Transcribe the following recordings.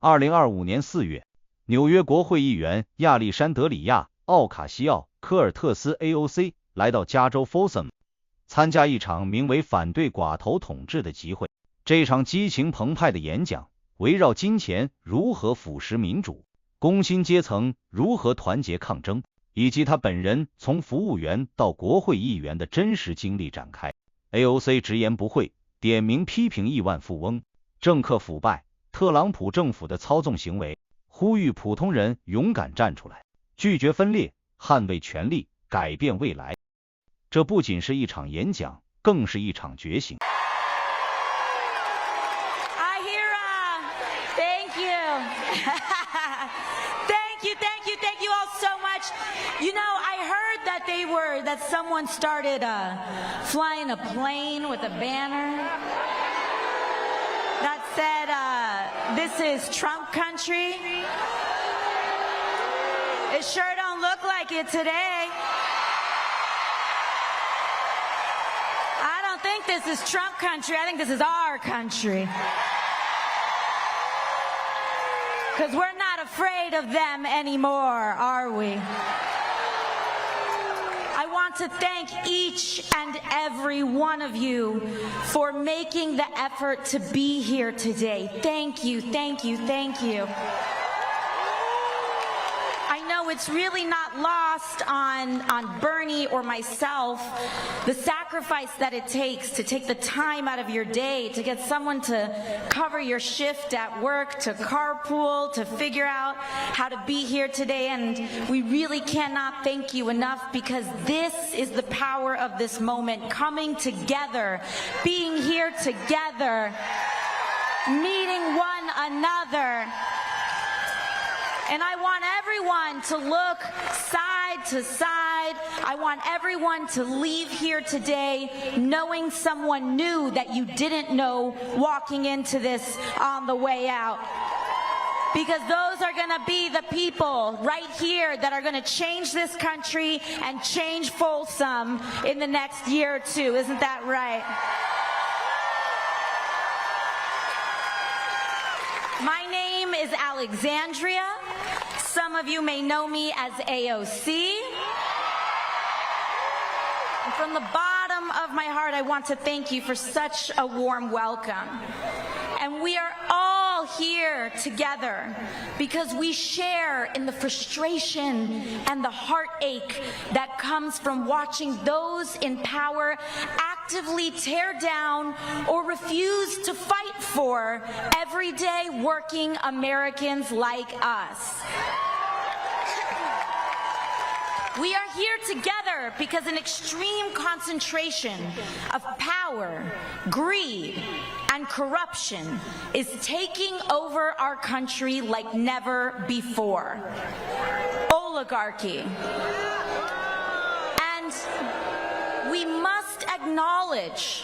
2025年4月，纽约国会议员亚历山德里亚·奥卡西奥·科尔特斯 AOC 来到加州 Folsom， 参加一场名为反对寡头统治的集会。这场激情澎湃的演讲围绕金钱如何腐蚀民主，工薪阶层如何团结抗争，以及他本人从服务员到国会议员的真实经历展开。AOC 直言不讳，点名批评亿万富翁、政客腐败、特朗普政府的操纵行为，呼吁普通人勇敢站出来，拒绝分裂，捍卫权利，改变未来。这不仅是一场演讲，更是一场觉醒。Thank you all so much. You know, I heard that someone started flying a plane with a banner that said, this is Trump country. It sure don't look like it today. I don't think this is Trump country. I think this is our country. Because we're not afraid of them anymore, are we? I want to thank each and every one of you for making the effort to be here today. Thank you, thank you, thank you. I know it's really not lost on Bernie or myself, the sacrifice that it takes to take the time out of your day, to get someone to cover your shift at work, to carpool, to figure out how to be here today. And we really cannot thank you enough, because this is the power of this moment, coming together, being here together, meeting one another. And I want everyone to look side to side. I want everyone to leave here today knowing someone new that you didn't know walking into this on the way out. Because those are going to be the people right here that are going to change this country and change Folsom in the next year or two. Isn't that right? My name is Alexandria. Some of you may know me as AOC. And from the bottom of my heart, I want to thank you for such a warm welcome. And we are all here together because we share in the frustration and the heartache that comes from watching those in power actively tear down or refuse to fight for everyday working Americans like us. We are here together because an extreme concentration of power, greed, and corruption is taking over our country like never before. Oligarchy. And we must acknowledge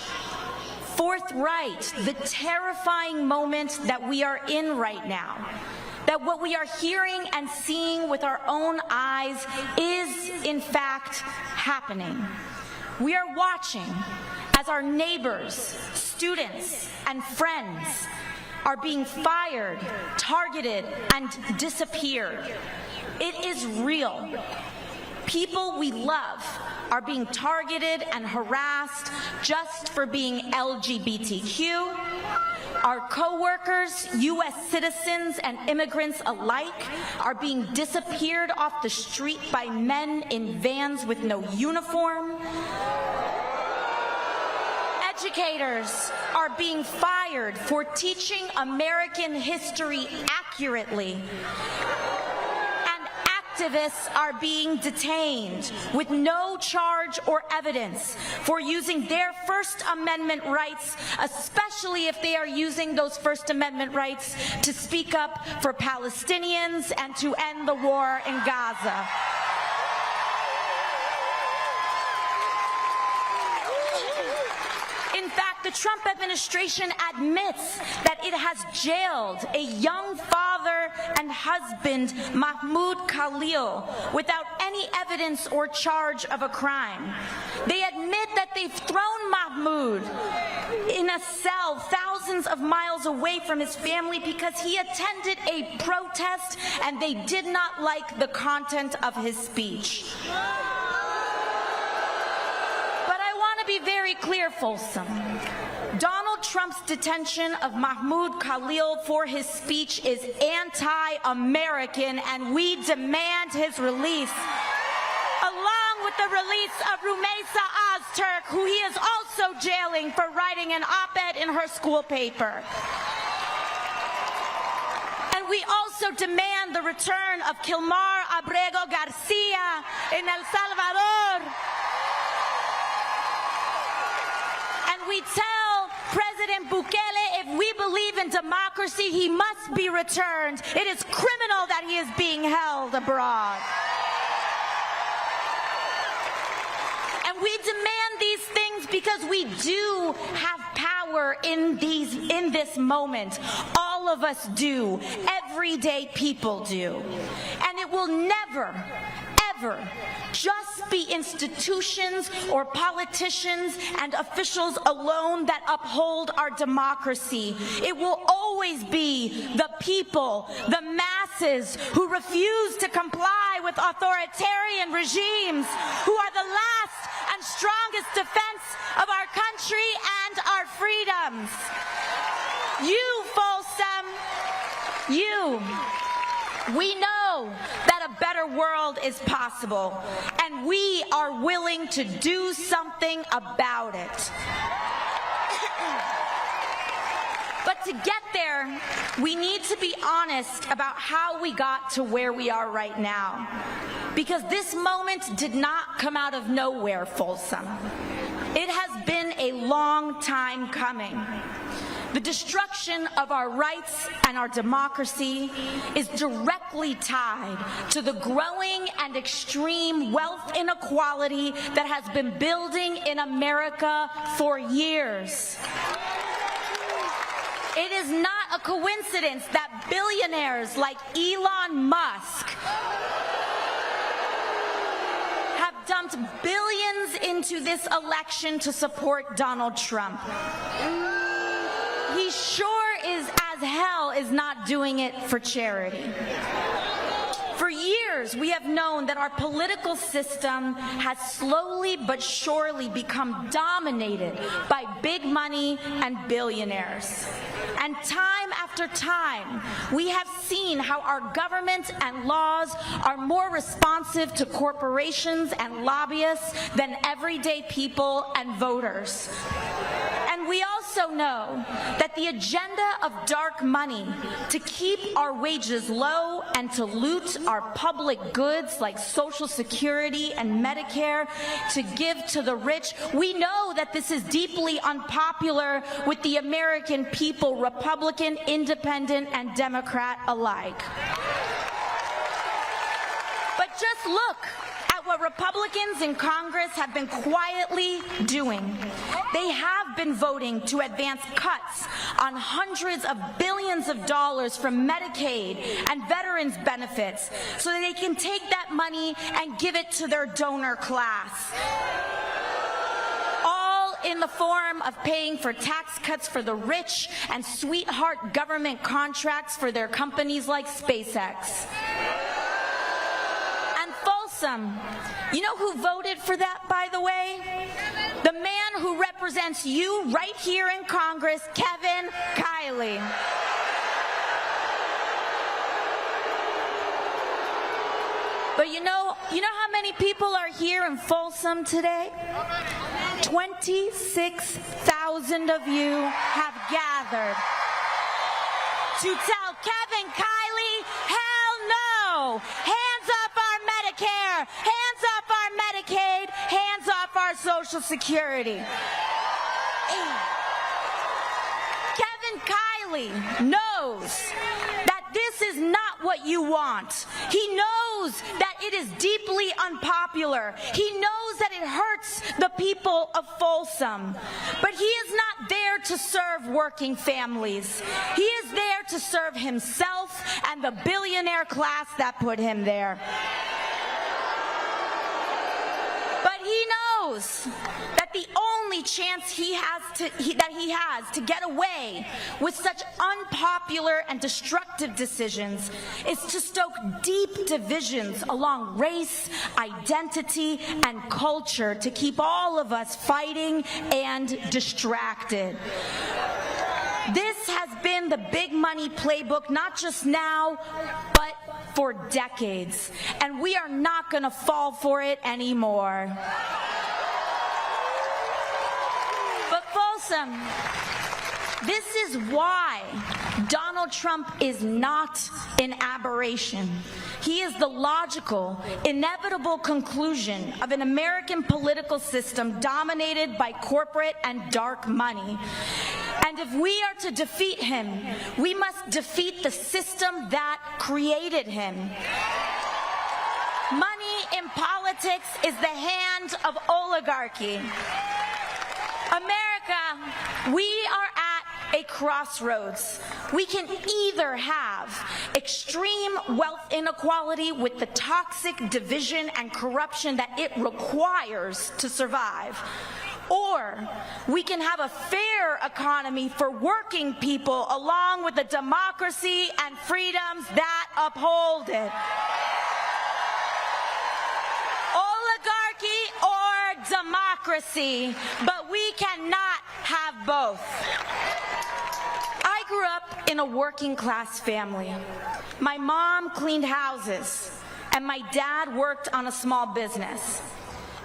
forthright the terrifying moment that we are in right now. That what we are hearing and seeing with our own eyes is, in fact, happening. We are watching as our neighbors, students, and friends are being fired, targeted, and disappeared. It is real. People we love are being targeted and harassed just for being LGBTQ. Our co-workers, U.S. citizens and immigrants alike, are being disappeared off the street by men in vans with no uniform. Educators are being fired for teaching American history accurately. Activists are being detained with no charge or evidence for using their First Amendment rights, especially if they are using those First Amendment rights to speak up for Palestinians and to end the war in Gaza. In fact, the Trump administration admits that it has jailed a young father and husband, Mahmoud Khalil, without any evidence or charge of a crime. They admit that they've thrown Mahmoud in a cell fell thousands of miles away from his family because he attended a protest and they did not like the content of his speech. But I want to be very clear, Folsom. Donald Trump's detention of Mahmoud Khalil for his speech is anti-American, and we demand his release, along with the release of Rumeisa Ozturk, who he is also jailing for writing an op-ed in her school paper. And we also demand the return of Kilmar Abrego Garcia in El Salvador. And we tell President Bukele, if we believe in democracy, he must be returned. It is criminal that he is being held abroad. And we demand these things because we do have power in this moment. All of us do. Everyday people do. And it will never, ever just be institutions or politicians and officials alone that uphold our democracy. It will always be the people, the masses, who refuse to comply with authoritarian regimes, who are the last and strongest defense of our country and our freedoms. You, Folsom, you. We know that a better world is possible, and we are willing to do something about it. But to get there, we need to be honest about how we got to where we are right now. Because this moment did not come out of nowhere, Folsom. It has been a long time coming. The destruction of our rights and our democracy is directly tied to the growing and extreme wealth inequality that has been building in America for years. It is not a coincidence that billionaires like Elon Musk have dumped billions into this election to support Donald Trump. He sure is as hell is not doing it for charity. For years, we have known that our political system has slowly but surely become dominated by big money and billionaires. And time after time, we have seen how our government and laws are more responsive to corporations and lobbyists than everyday people and voters. And we also know that the agenda of dark money to keep our wages low and to loot our public goods like Social Security and Medicare to give to the rich, we know that this is deeply unpopular with the American people, Republican, Independent, and Democrat alike. But just look at what Republicans in Congress have been quietly doing. They have been voting to advance cuts on hundreds of billions of dollars from Medicaid and veterans benefits so that they can take that money and give it to their donor class. All in the form of paying for tax cuts for the rich and sweetheart government contracts for their companies like SpaceX. Folsom, you know who voted for that, by the way? The man who represents you right here in Congress, Kevin Kiley. But you know how many people are here in Folsom today? 26,000 of you have gathered to tell Kevin Kiley, hell no! Hands up our Medicare! Hands up our Medicaid! Hands off our Social Security! Kevin Kiley knows that this is not what you want. He knows that it is deeply unpopular. He knows that it hurts the people of Folsom. But he is not there to serve working families. He is there to serve himself and the billionaire class that put him there. But he knows that the only chance he has to get away with such unpopular and destructive decisions is to stoke deep divisions along race, identity, and culture to keep all of us fighting and distracted. This has been the big money playbook, not just now, but for decades. And we are not going to fall for it anymore. But Folsom, this is why Donald Trump is not an aberration. He is the logical, inevitable conclusion of an American political system dominated by corporate and dark money. And if we are to defeat him, we must defeat the system that created him. Money in politics is the hand of oligarchy. America, we are at a crossroads. We can either have extreme wealth inequality with the toxic division and corruption that it requires to survive, or we can have a fair economy for working people along with the democracy and freedoms that uphold it. Oligarchy or democracy, but we cannot have both. I grew up in a working class family. My mom cleaned houses, and my dad worked on a small business.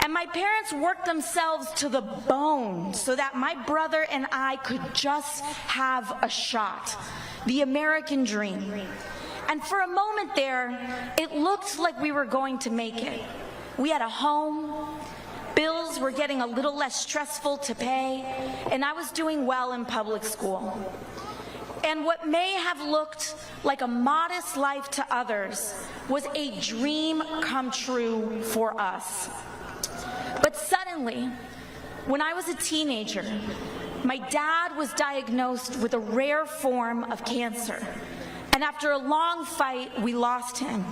And my parents worked themselves to the bone so that my brother and I could just have a shot. The American dream. And for a moment there, it looked like we were going to make it. We had a home, bills were getting a little less stressful to pay, and I was doing well in public school. And what may have looked like a modest life to others was a dream come true for us. But suddenly, when I was a teenager, my dad was diagnosed with a rare form of cancer. And after a long fight, we lost him.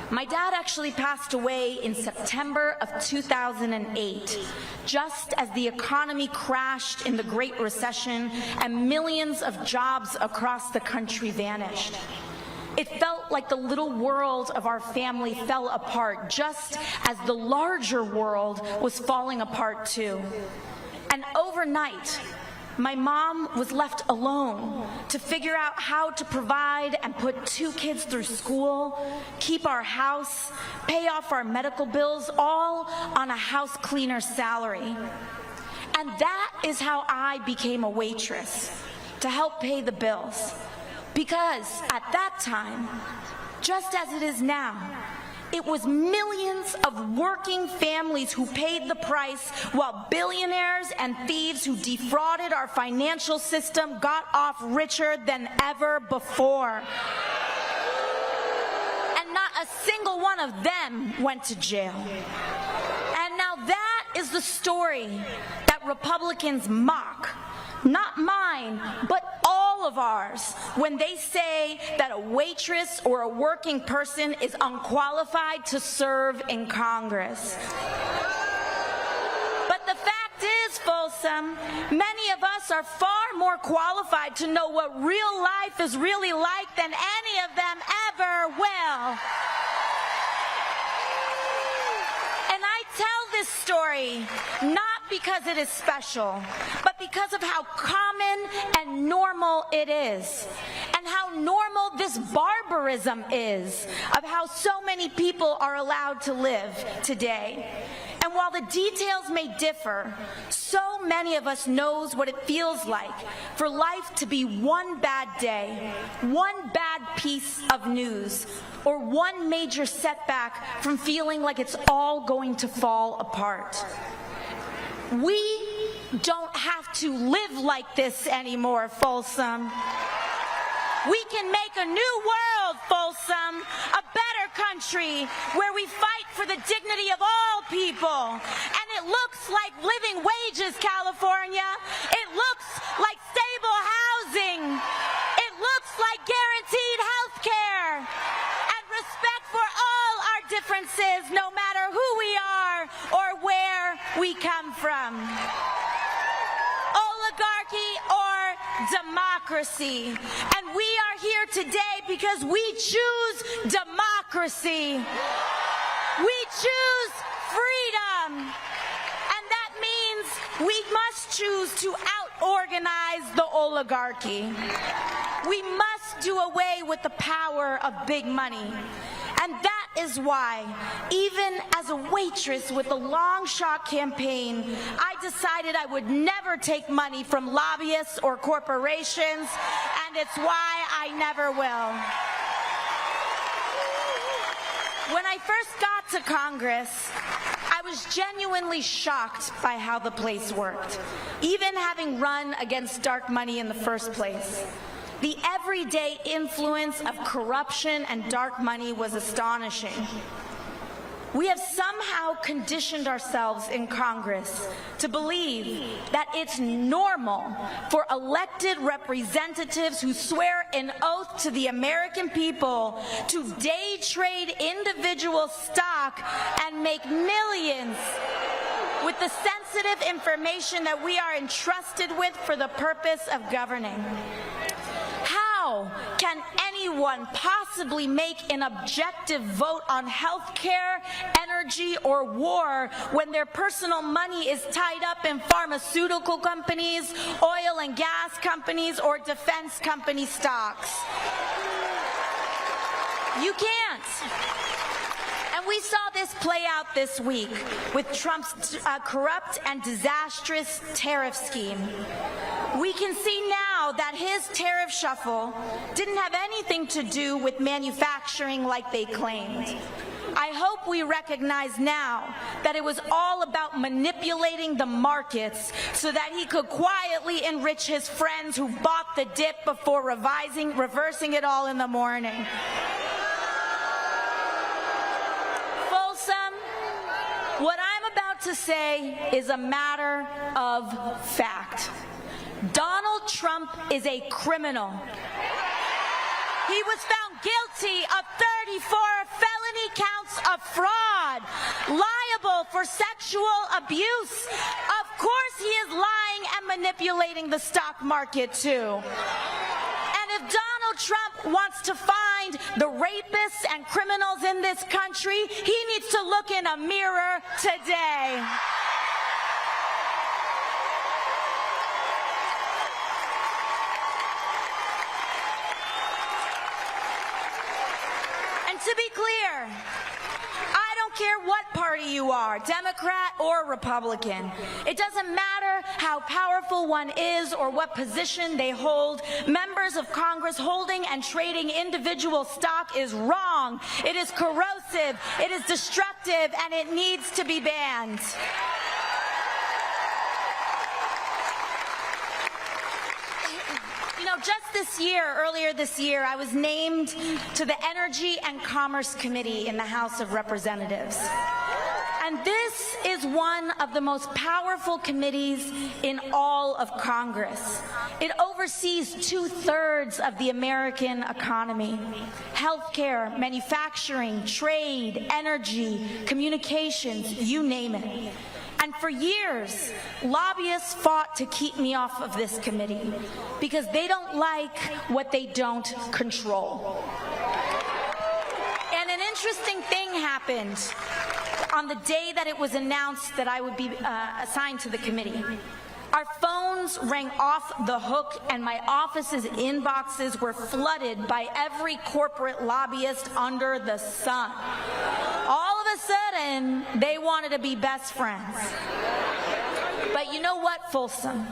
My dad actually passed away in September of 2008, just as the economy crashed in the Great Recession and millions of jobs across the country vanished. It felt like the little world of our family fell apart, just as the larger world was falling apart too. And overnight, my mom was left alone to figure out how to provide and put 2 kids through school, keep our house, pay off our medical bills, all on a house cleaner's salary. And that is how I became a waitress, to help pay the bills. Because at that time, just as it is now, it was millions of working families who paid the price, while billionaires and thieves who defrauded our financial system got off richer than ever before. And not a single one of them went to jail. And now that is the story that Republicans mock. Not mine, but all of ours, when they say that a waitress or a working person is unqualified to serve in Congress. But the fact is, Folsom, many of us are far more qualified to know what real life is really like than any of them ever will. And I tell this story not because it is special, but because of how common and normal it is, and how normal this barbarism is of how so many people are allowed to live today. And while the details may differ, so many of us knows what it feels like for life to be one bad day, one bad piece of news, or one major setback from feeling like it's all going to fall apart. We don't have to live like this anymore, Folsom. We can make a new world, Folsom, a better country where we fight for the dignity of all people. And it looks like living wages, California. It looks like stable housing. It looks like guaranteed health care and respect for all our differences, no matter who we are or where from? Oligarchy or democracy? And we are here today because we choose democracy. We choose freedom. And that means we must choose to out-organize the oligarchy. We must do away with the power of big money. And that is why, even as a waitress with the long shot campaign, I decided I would never take money from lobbyists or corporations, and it's why I never will. When I first got to Congress, I was genuinely shocked by how the place worked, even having run against dark money in the first place. The everyday influence of corruption and dark money was astonishing. We have somehow conditioned ourselves in Congress to believe that it's normal for elected representatives who swear an oath to the American people to day trade individual stock and make millions with the sensitive information that we are entrusted with for the purpose of governing. How can anyone possibly make an objective vote on health care, energy, or war when their personal money is tied up in pharmaceutical companies, oil and gas companies, or defense company stocks? You can't. And we saw this play out this week with Trump's corrupt and disastrous tariff scheme. We can see now that his tariff shuffle didn't have anything to do with manufacturing like they claimed. I hope we recognize now that it was all about manipulating the markets so that he could quietly enrich his friends who bought the dip before reversing it all in the morning. Folsom, what I'm about to say is a matter of fact. Donald Trump is a criminal. He was found guilty of 34 felony counts of fraud, liable for sexual abuse. Of course he is lying and manipulating the stock market too. And if Donald Trump wants to find the rapists and criminals in this country, he needs to look in a mirror today. To be clear, I don't care what party you are, Democrat or Republican. It doesn't matter how powerful one is or what position they hold. Members of Congress holding and trading individual stock is wrong. It is corrosive, it is destructive, and it needs to be banned. You know, earlier this year, I was named to the Energy and Commerce Committee in the House of Representatives. And this is one of the most powerful committees in all of Congress. It oversees 2/3 of the American economy: healthcare, manufacturing, trade, energy, communications, you name it. And for years, lobbyists fought to keep me off of this committee because they don't like what they don't control. And an interesting thing happened on the day that it was announced that I would be assigned to the committee. Our phones rang off the hook, and my office's inboxes were flooded by every corporate lobbyist under the sun. All of a sudden, they wanted to be best friends. But you know what, Folsom?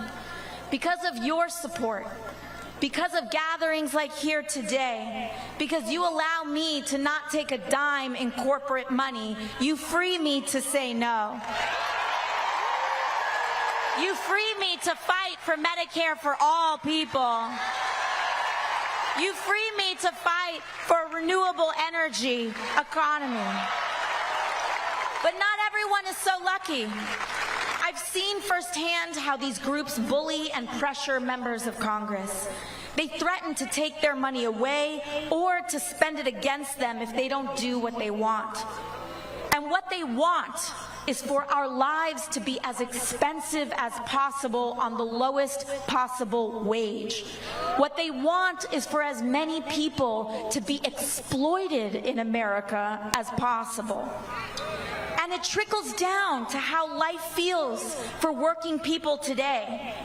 Because of your support, because of gatherings like here today, because you allow me to not take a dime in corporate money, you free me to say no. You free me to fight for Medicare for all people. You free me to fight for a renewable energy economy. But not everyone is so lucky. I've seen firsthand how these groups bully and pressure members of Congress. They threaten to take their money away or to spend it against them if they don't do what they want. And what they want is for our lives to be as expensive as possible on the lowest possible wage. What they want is for as many people to be exploited in America as possible. And it trickles down to how life feels for working people today.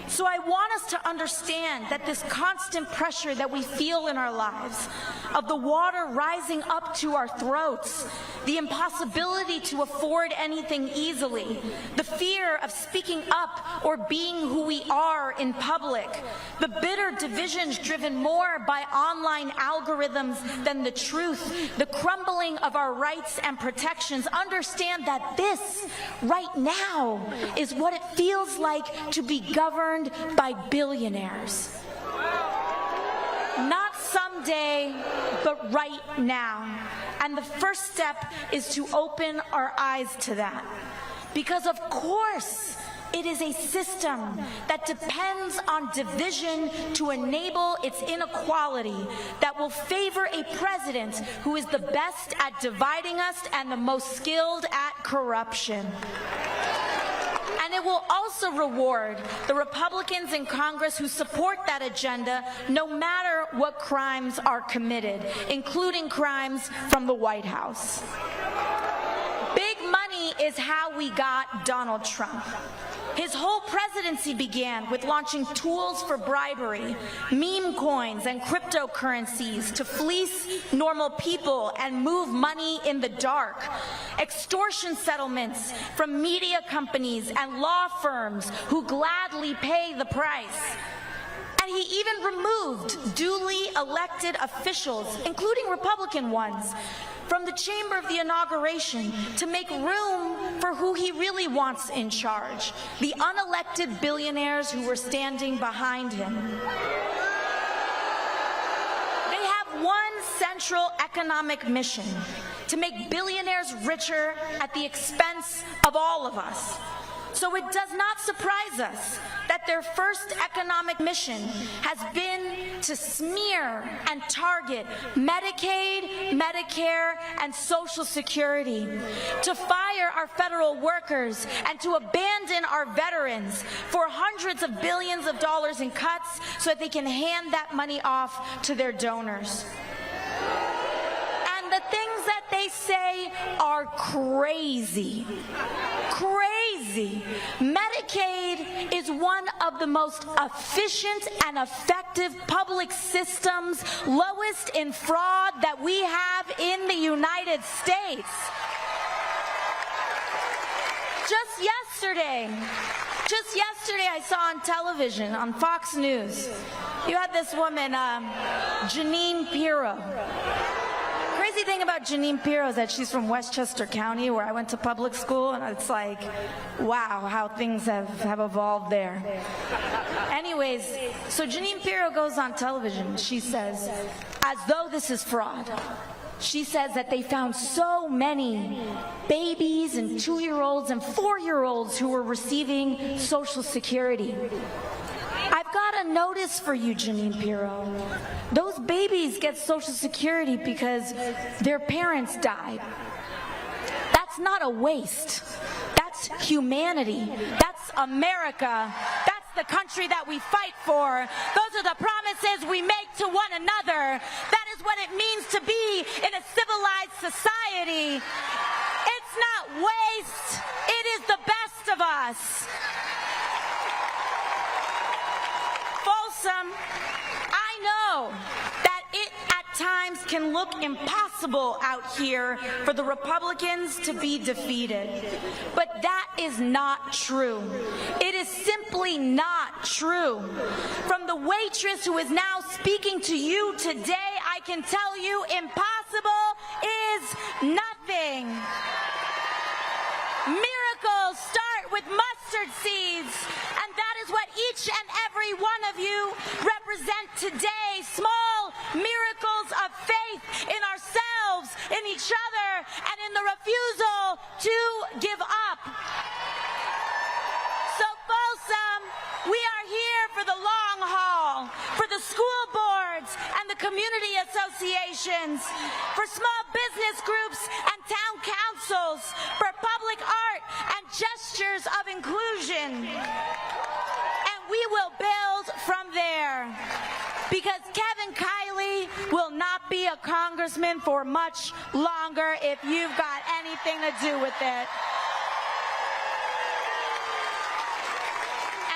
So I want us to understand that this constant pressure that we feel in our lives, of the water rising up to our throats, the impossibility to afford anything easily, the fear of speaking up or being who we are in public, the bitter divisions driven more by online algorithms than the truth, the crumbling of our rights and protections, understand that this, right now, is what it feels like to be governed by billionaires. Not someday, but right now. And the first step is to open our eyes to that. Because of course, it is a system that depends on division to enable its inequality that will favor a president who is the best at dividing us and the most skilled at corruption. And it will also reward the Republicans in Congress who support that agenda, no matter what crimes are committed, including crimes from the White House. Big money is how we got Donald Trump. His whole presidency began with launching tools for bribery, meme coins and cryptocurrencies to fleece normal people and move money in the dark, extortion settlements from media companies and law firms who gladly pay the price. And he even removed duly elected officials, including Republican ones, from the chamber of the inauguration to make room for who he really wants in charge, the unelected billionaires who were standing behind him. They have one central economic mission: to make billionaires richer at the expense of all of us. So it does not surprise us that their first economic mission has been to smear and target Medicaid, Medicare, and Social Security, to fire our federal workers, and to abandon our veterans for hundreds of billions of dollars in cuts so that they can hand that money off to their donors. And the things that they say are crazy. Crazy. Medicaid is one of the most efficient and effective public systems, lowest in fraud, that we have in the United States. Just yesterday, I saw on television, on Fox News, you had this woman, Jeanine Pirro. Crazy thing about Jeanine Pirro is that she's from Westchester County, where I went to public school, and it's like, wow, how things have evolved there. Anyways, so Jeanine Pirro goes on television. She says, as though this is fraud, she says that they found so many babies and 2-year-olds and 4-year-olds who were receiving Social Security. I've got a notice for you, Jeanine Pirro. Those babies get Social Security because their parents died. That's not a waste. That's humanity. That's America. That's the country that we fight for. Those are the promises we make to one another. That is what it means to be in a civilized society. It's not waste. It is the best of us. Folsom, I know that it at times can look impossible out here for the Republicans to be defeated. But that is not true. It is simply not true. From the waitress who is now speaking to you today, I can tell you impossible is nothing. Miracles start with mustard seeds, and that is what each and every one of you represent today. Small miracles of faith in ourselves, in each other, and in the refusal to give up. So Folsom, we are here for the long haul, for the school boards and the community community associations, for small business groups and town councils, for public art and gestures of inclusion. And we will build from there. Because Kevin Kiley will not be a congressman for much longer if you've got anything to do with it.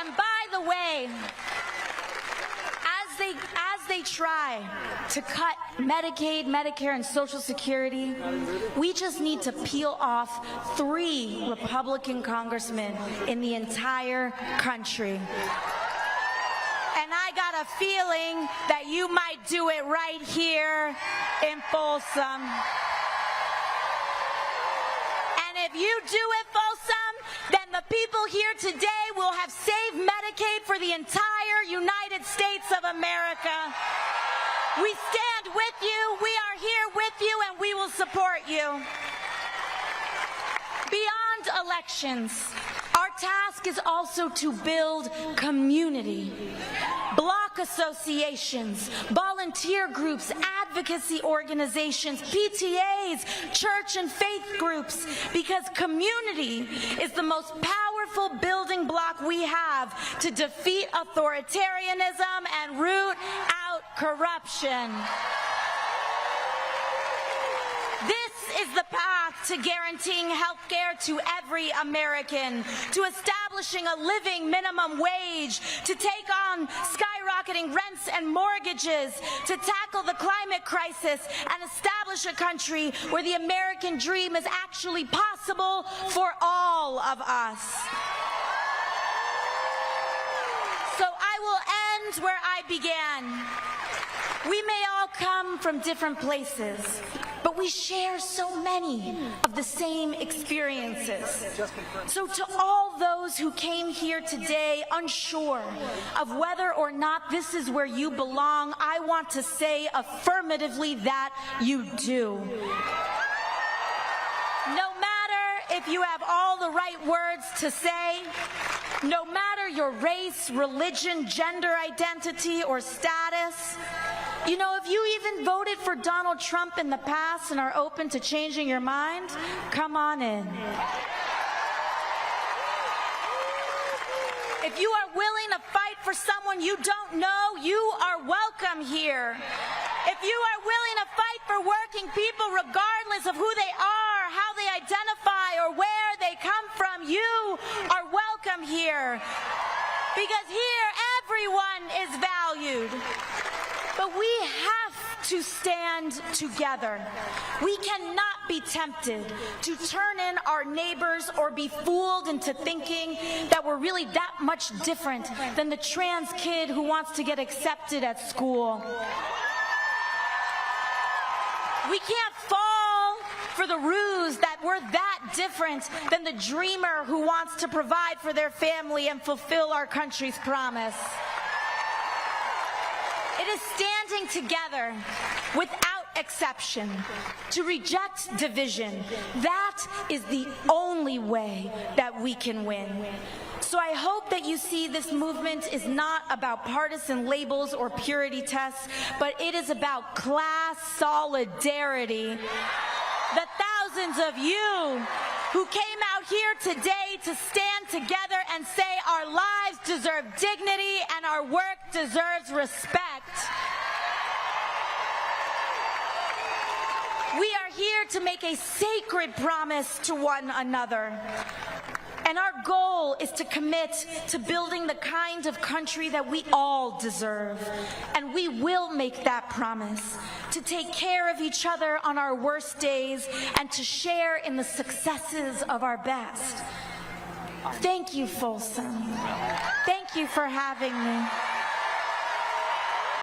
And by the way, as they try to cut Medicaid, Medicare, and Social Security, we just need to peel off 3 Republican congressmen in the entire country. And I got a feeling that you might do it right here in Folsom. And if you do it, Folsom, then the people here today will have saved Medicaid for the entire United States of America. We stand with you, we are here with you, and we will support you. Beyond elections, our task is also to build community. Block associations, volunteer groups, advocacy organizations, PTAs, church and faith groups, because community is the most powerful building block we have to defeat authoritarianism and root out corruption. This is the path to guaranteeing health care to every American, to establishing a living minimum wage, to take on skyrocketing rents and mortgages, to tackle the climate crisis and establish a country where the American dream is actually possible for all of us. So I will end where I began. We may all come from different places, but we share so many of the same experiences. So to all those who came here today unsure of whether or not this is where you belong, I want to say affirmatively that you do. No matter if you have all the right words to say, no matter your race, religion, gender identity, or status, you know, if you even voted for Donald Trump in the past and are open to changing your mind, come on in. If you are willing to fight for someone you don't know, you are welcome here. If you are willing to fight for working people regardless of who they are, how they identify, or where they come from, you are welcome here. Because here, everyone is valued. But we have to stand together. We cannot be tempted to turn in our neighbors or be fooled into thinking that we're really that much different than the trans kid who wants to get accepted at school. We can't fall for the ruse that we're that different than the dreamer who wants to provide for their family and fulfill our country's promise. It is standing together without exception to reject division. That is the only way that we can win. So I hope that you see this movement is not about partisan labels or purity tests, but it is about class solidarity. The thousands of you who came out here today to stand together and say our lives deserve dignity and our work deserves respect. We are here to make a sacred promise to one another. And our goal is to commit to building the kind of country that we all deserve. And we will make that promise, to take care of each other on our worst days and to share in the successes of our best. Thank you, Folsom. Thank you for having me.